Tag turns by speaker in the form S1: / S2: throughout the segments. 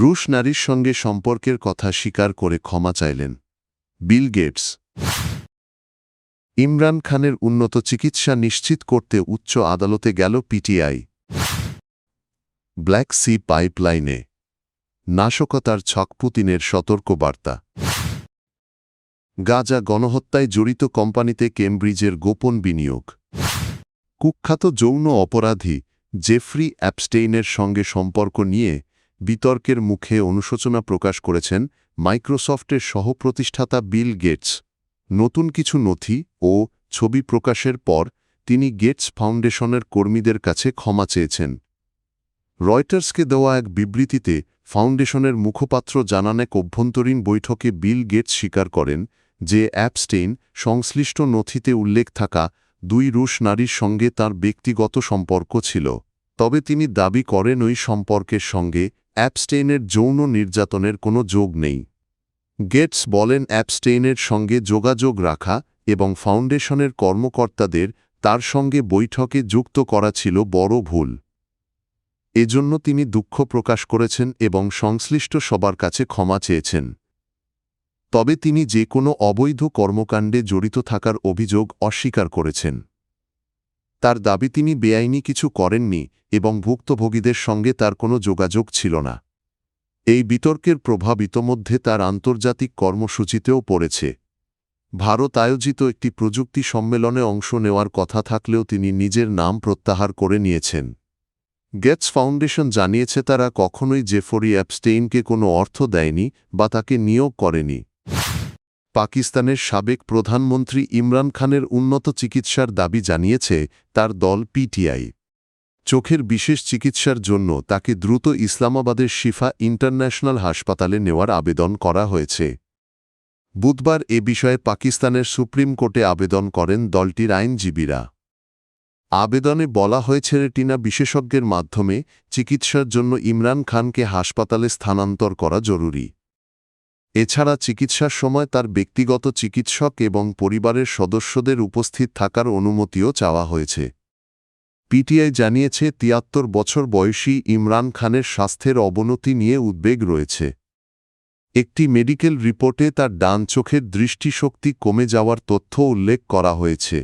S1: রুশ নারীর সঙ্গে সম্পর্কের কথা স্বীকার করে ক্ষমা চাইলেন বিল গেটস। ইমরান খানের উন্নত চিকিৎসা নিশ্চিত করতে উচ্চ আদালতে গেল পিটিআই। ব্ল্যাক সি পাইপলাইনে নাশকতার ছক, পুতিনের সতর্কবার্তা। গাজা গণহত্যায় জড়িত কোম্পানিতে কেমব্রিজের গোপন বিনিয়োগ। কুখ্যাত যৌন অপরাধী জেফ্রি অ্যাপস্টেইনের সঙ্গে সম্পর্ক নিয়ে বিতর্কের মুখে অনুশোচনা প্রকাশ করেছেন মাইক্রোসফটের সহপ্রতিষ্ঠাতা বিল গেটস। নতুন কিছু নথি ও ছবি প্রকাশের পর তিনি গেটস ফাউন্ডেশনের কর্মীদের কাছে ক্ষমা চেয়েছেন। রয়টার্সকে দেওয়া এক বিবৃতিতে ফাউন্ডেশনের মুখপাত্র জানান, এক অভ্যন্তরীণ বৈঠকে বিল গেটস স্বীকার করেন যে অ্যাপস্টেইন সংশ্লিষ্ট নথিতে উল্লেখ থাকা 2 রুশ নারীর সঙ্গে তার ব্যক্তিগত সম্পর্ক ছিল। তবে তিনি দাবি করেন ওই সম্পর্কের সঙ্গে অ্যাপস্টেইনের যৌন নির্যাতনের কোনো যোগ নেই। গেটস বলেন, অ্যাপস্টেইনের সঙ্গে যোগাযোগ রাখা এবং ফাউন্ডেশনের কর্মকর্তাদের তার সঙ্গে বৈঠকে যুক্ত করা ছিল বড় ভুল। এজন্য তিনি দুঃখ প্রকাশ করেছেন এবং সংশ্লিষ্ট সবার কাছে ক্ষমা চেয়েছেন। তবে তিনি যে কোনো অবৈধ কর্মকাণ্ডে জড়িত থাকার অভিযোগ অস্বীকার করেছেন। তার দাবি, তিনি বেআইনি কিছু করেননি এবং ভুক্তভোগীদের সঙ্গে তার কোনো যোগাযোগ ছিল না। এই বিতর্কের প্রভাব ইতোমধ্যে তার আন্তর্জাতিক কর্মসূচিতেও পড়েছে। ভারত আয়োজিত একটি প্রযুক্তি সম্মেলনে অংশ নেওয়ার কথা থাকলেও তিনি নিজের নাম প্রত্যাহার করে নিয়েছেন। গেটস ফাউন্ডেশন জানিয়েছে তারা কখনোই জেফরি অ্যাপস্টেইনকে কোনো অর্থ দেয়নি বা তাকে নিয়োগ করেনি। পাকিস্তানের সাবেক প্রধানমন্ত্রী ইমরান খানের উন্নত চিকিৎসার দাবি জানিয়েছে তার দল পিটিআই। চোখের বিশেষ চিকিৎসার জন্য তাকে দ্রুত ইসলামাবাদের শিফা ইন্টারন্যাশনাল হাসপাতালে নেওয়ার আবেদন করা হয়েছে। বুধবার এ বিষয়ে পাকিস্তানের সুপ্রিম কোর্টে আবেদন করেন দলটির আইনজীবীরা। আবেদনে বলা হয়েছে, রেটিনা বিশেষজ্ঞের মাধ্যমে চিকিৎসার জন্য ইমরান খানকে হাসপাতালে স্থানান্তর করা জরুরি। এছাড়া চিকিৎসার সময় তার ব্যক্তিগত চিকিৎসক এবং পরিবারের সদস্যদের উপস্থিত থাকার অনুমতিও চাওয়া হয়েছে। পিটিআই জানিয়েছে ৭৩ বছর বয়সী ইমরান খানের স্বাস্থ্যের অবনতি নিয়ে উদ্বেগ রয়েছে। একটি মেডিকেল রিপোর্টে তার ডান চোখের দৃষ্টিশক্তি কমে যাওয়ার তথ্য উল্লেখ করা হয়েছে।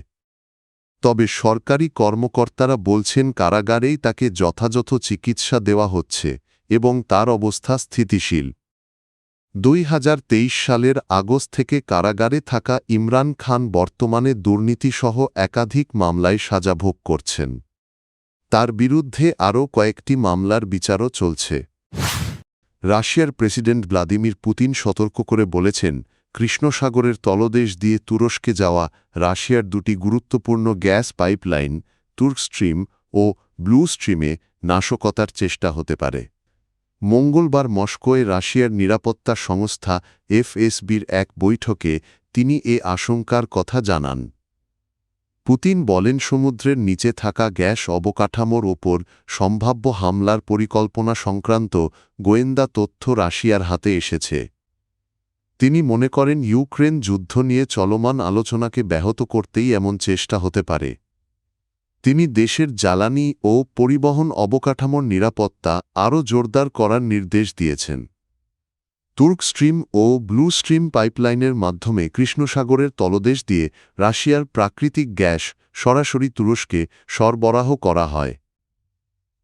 S1: তবে সরকারি কর্মকর্তারা বলছেন কারাগারেই তাকে যথাযথ চিকিৎসা দেওয়া হচ্ছে এবং তার অবস্থা স্থিতিশীল। ২০২৩ সালের আগস্ট থেকে কারাগারে থাকা ইমরান খান বর্তমানে দুর্নীতিসহ একাধিক মামলায় সাজা ভোগ করছেন। তার বিরুদ্ধে আরও কয়েকটি মামলার বিচারও চলছে। রাশিয়ার প্রেসিডেন্ট ভ্লাদিমির পুতিন সতর্ক করে বলেছেন, কৃষ্ণসাগরের তলদেশ দিয়ে তুরস্কে যাওয়া রাশিয়ার 2টি গুরুত্বপূর্ণ গ্যাস পাইপলাইন তুর্ক স্ট্রিম ও ব্লু স্ট্রিমে নাশকতার চেষ্টা হতে পারে। মঙ্গলবার মস্কোয় রাশিয়ার নিরাপত্তা সংস্থা এফএসবির এক বৈঠকে তিনি এ আশঙ্কার কথা জানান। পুতিন বলেন, সমুদ্রের নিচে থাকা গ্যাস অবকাঠামোর ওপর সম্ভাব্য হামলার পরিকল্পনা সংক্রান্ত গোয়েন্দা তথ্য রাশিয়ার হাতে এসেছে। তিনি মনে করেন ইউক্রেন যুদ্ধ নিয়ে চলমান আলোচনাকে ব্যাহত করতেই এমন চেষ্টা হতে পারে। তিনি দেশের জ্বালানি ও পরিবহন অবকাঠামোর নিরাপত্তা আরও জোরদার করার নির্দেশ দিয়েছেন। তুর্ক স্ট্রিম ও ব্লু স্ট্রিম পাইপলাইনের মাধ্যমে কৃষ্ণসাগরের তলদেশ দিয়ে রাশিয়ার প্রাকৃতিক গ্যাস সরাসরি তুরস্কে সরবরাহ করা হয়।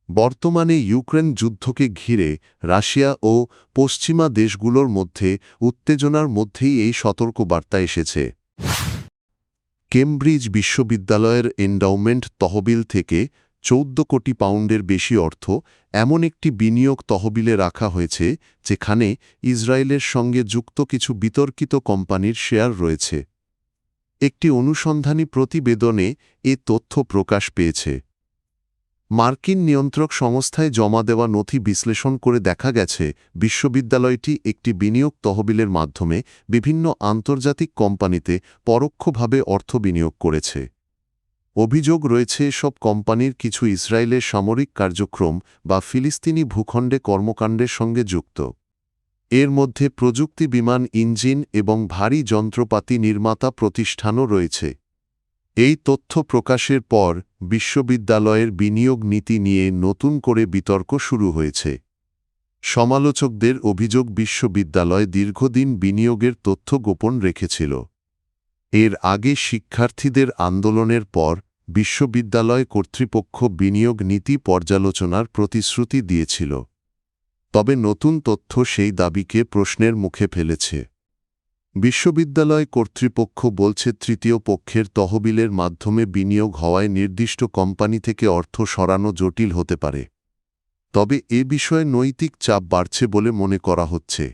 S1: বর্তমানে ইউক্রেন যুদ্ধকে ঘিরে রাশিয়া ও পশ্চিমা দেশগুলোর মধ্যে উত্তেজনার মধ্যেই এই সতর্কবার্তা এসেছে। কেমব্রিজ বিশ্ববিদ্যালয়ের এন্ডাউমেন্ট তহবিল থেকে ১৪ কোটি পাউন্ডের বেশি অর্থ এমন একটি বিনিয়োগ তহবিলে রাখা হয়েছে যেখানে ইসরায়েলের সঙ্গে যুক্ত কিছু বিতর্কিত কোম্পানির শেয়ার রয়েছে। একটি অনুসন্ধানী প্রতিবেদনে এ তথ্য প্রকাশ পেয়েছে। মার্কিন নিয়ন্ত্রক সংস্থায় জমা দেওয়া নথি বিশ্লেষণ করে দেখা গেছে বিশ্ববিদ্যালয়টি একটি বিনিয়োগ তহবিলের মাধ্যমে বিভিন্ন আন্তর্জাতিক কোম্পানিতে পরোক্ষভাবে অর্থ বিনিয়োগ করেছে। অভিযোগ রয়েছে এসব কোম্পানির কিছু ইসরায়েলের সামরিক কার্যক্রম বা ফিলিস্তিনি ভূখণ্ডে কর্মকাণ্ডের সঙ্গে যুক্ত। এর মধ্যে প্রযুক্তি, বিমান ইঞ্জিন এবং ভারী যন্ত্রপাতি নির্মাতা প্রতিষ্ঠানও রয়েছে। এই তথ্য প্রকাশের পর বিশ্ববিদ্যালয়ের বিনিয়োগ নীতি নিয়ে নতুন করে বিতর্ক শুরু হয়েছে। সমালোচকদের অভিযোগ বিশ্ববিদ্যালয় দীর্ঘদিন বিনিয়োগের তথ্য গোপন রেখেছিল। এর আগে শিক্ষার্থীদের আন্দোলনের পর বিশ্ববিদ্যালয় কর্তৃপক্ষ বিনিয়োগ নীতি পর্যালোচনার প্রতিশ্রুতি দিয়েছিল। তবে নতুন তথ্য সেই দাবিকে প্রশ্নের মুখে ফেলেছে। বিশ্ববিদ্যালয় কর্তৃপক্ষ বলছে তৃতীয় পক্ষের তহবিলের মাধ্যমে বিনিয়োগ হওয়ায় নির্দিষ্ট কোম্পানি থেকে অর্থ সরানো জটিল হতে পারে। তবে এ বিষয়ে নৈতিক চাপ বাড়ছে বলে মনে করা হচ্ছে।